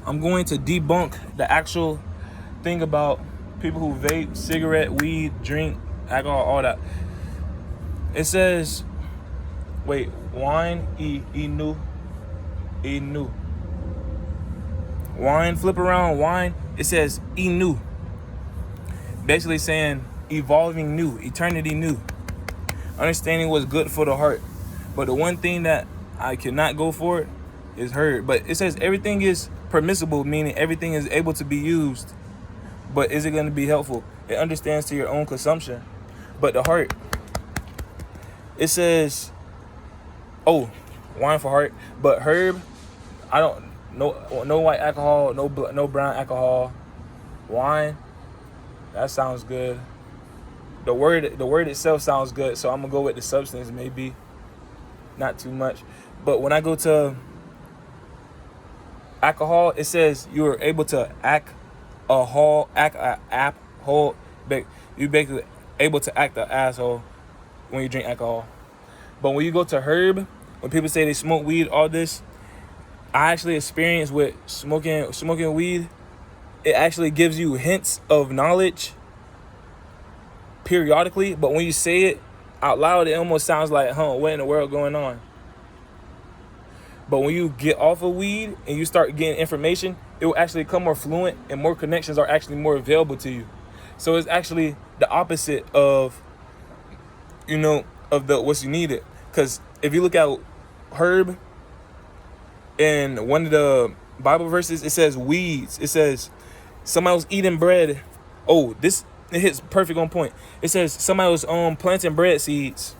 I'm going to debunk the actual thing about people who vape, cigarette, weed, drink, alcohol, all that. It says, wait, wine, inu. Wine, flip around, wine. It says inu. Basically saying evolving new, eternity new. Understanding what's good for the heart. But the one thing that I cannot go for is herb. But it says everything is permissible, meaning everything is able to be used. But is it going to be helpful? It understands to your own consumption. But the heart, it says, oh, wine for heart. But herb, I don't, no white alcohol, no brown alcohol. Wine, that sounds good. The word itself sounds good, so I'm gonna go with the substance, maybe not too much. But when I go to alcohol, it says you are able to you basically able to act an asshole when you drink alcohol. But when you go to herb, when people say they smoke weed, all this, I actually experienced with smoking weed. It actually gives you hints of knowledge periodically, but when you say it out loud, it almost sounds like, what in the world going on? But when you get off of weed and you start getting information, it will actually come more fluent and more connections are actually more available to you. So it's actually the opposite of, of the what's you needed. Because if you look at herb in one of the Bible verses, it says weeds. It says somebody was eating bread. Oh, it hits perfect on point. It says somebody was planting bread seeds,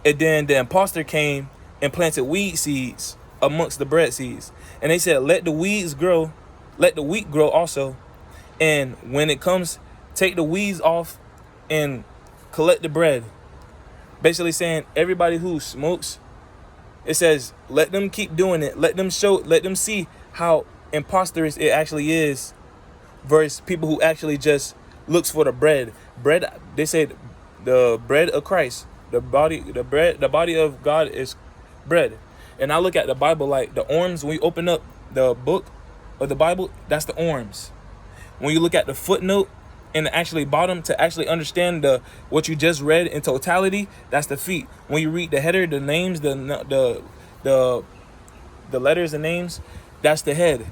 and then the imposter came and planted weed seeds amongst the bread seeds. And they said, let the wheat grow also. And when it comes, take the weeds off and collect the bread. Basically saying everybody who smokes, it says, let them keep doing it. Let them see how imposterous it actually is versus people who actually just looks for the bread. Bread, they say the bread of Christ, the body of God is bread. And I look at the Bible like the arms. When you open up the book of the Bible, that's the arms. When you look at the footnote and actually bottom to actually understand what you just read in totality, that's the feet. When you read the header, the names, the letters and names, that's the head.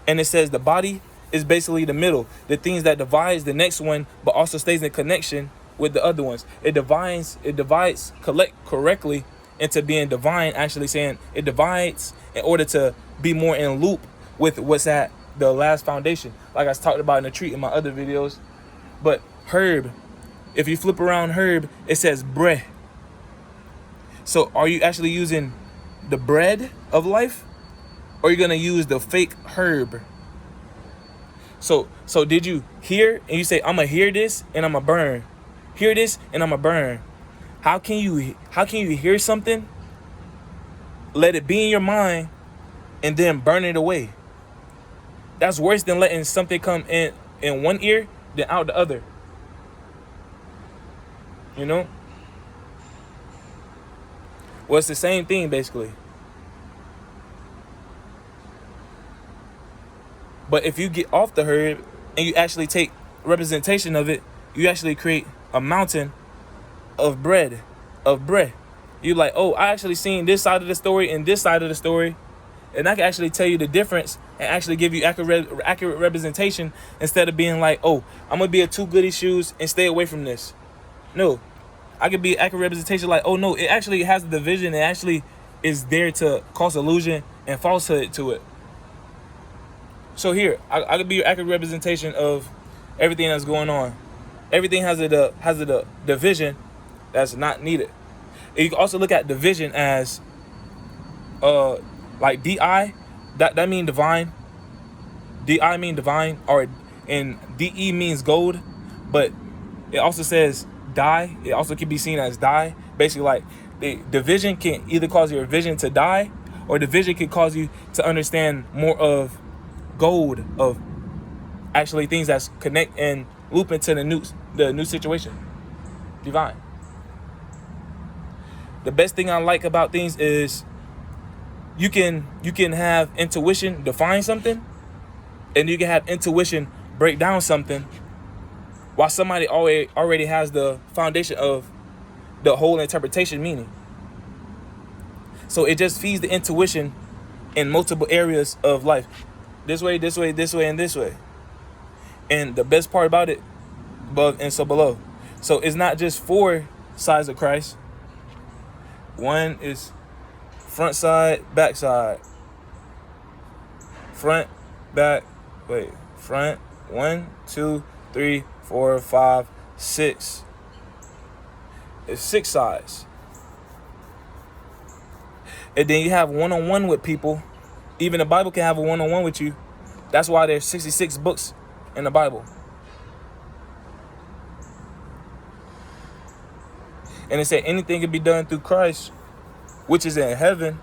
And it says the body is basically the middle, the things that divides the next one, but also stays in connection with the other ones. It divides correctly into being divine, actually saying it divides in order to be more in loop with what's at the last foundation, like I talked about in the tree in my other videos. But herb, if you flip around herb, it says bread. So are you actually using the bread of life, or are you gonna use the fake herb? So did you hear and you say, I'm gonna hear this and I'm gonna burn, hear this and I'm gonna burn? How can you hear something, let it be in your mind, and then burn it away? That's worse than letting something come in one ear than out the other. Well, it's the same thing basically. But if you get off the herb and you actually take representation of it, you actually create a mountain of bread. You're like, oh, I actually seen this side of the story and this side of the story. And I can actually tell you the difference and actually give you accurate representation instead of being like, oh, I'm going to be a two goody shoes and stay away from this. No, I could be accurate representation like, oh, no, it actually has the division. It actually is there to cause illusion and falsehood to it. So here, I could be your accurate representation of everything that's going on. Everything has a division that's not needed. And you can also look at division as like DI, that mean divine. DI mean divine, and DE means gold, but it also says die. It also can be seen as die. Basically, like the division can either cause your vision to die, or division can cause you to understand more of gold, of actually things that's connect and loop into the new situation. Divine. The best thing I like about things is You can have intuition define something, and you can have intuition break down something, while somebody already has the foundation of the whole interpretation meaning. So it just feeds the intuition in multiple areas of life. This way, this way, this way, and this way. And the best part about it, above and so below. So it's not just 4 sides of Christ. One is front side, back side. Front, back, front, 1, 2, 3, 4, 5, 6. It's 6 sides. And then you have one-on-one with people. Even the Bible can have a one-on-one with you. That's why there's 66 books in the Bible. And it said anything can be done through Christ, which is in heaven.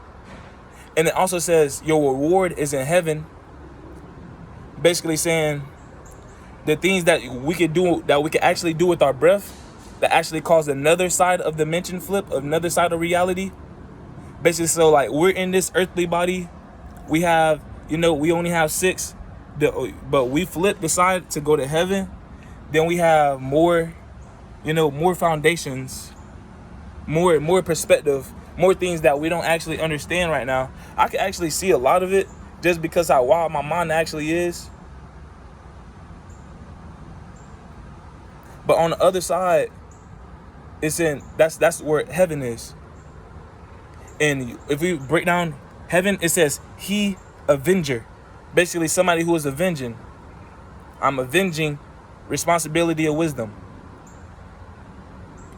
And it also says your reward is in heaven. Basically saying the things that we could do, that we could actually do with our breath, that actually cause another side of dimension flip, another side of reality. Basically, so like we're in this earthly body. We have, we only have 6, but we flip the side to go to heaven. Then we have more, more foundations, more perspective, more things that we don't actually understand right now. I can actually see a lot of it just because how wild my mind actually is. But on the other side, that's where heaven is. And if we break down heaven, it says he avenger. Basically somebody who is avenging. I'm avenging responsibility of wisdom.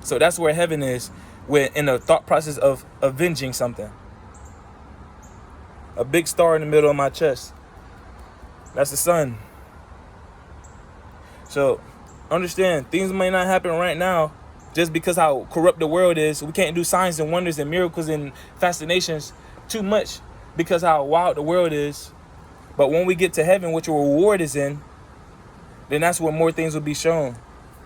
So that's where heaven is. We're in the thought process of avenging something. A big star in the middle of my chest. That's the sun. So understand, things may not happen right now just because how corrupt the world is. We can't do signs and wonders and miracles and fascinations too much because how wild the world is. But when we get to heaven, which your reward is in, then that's when more things will be shown.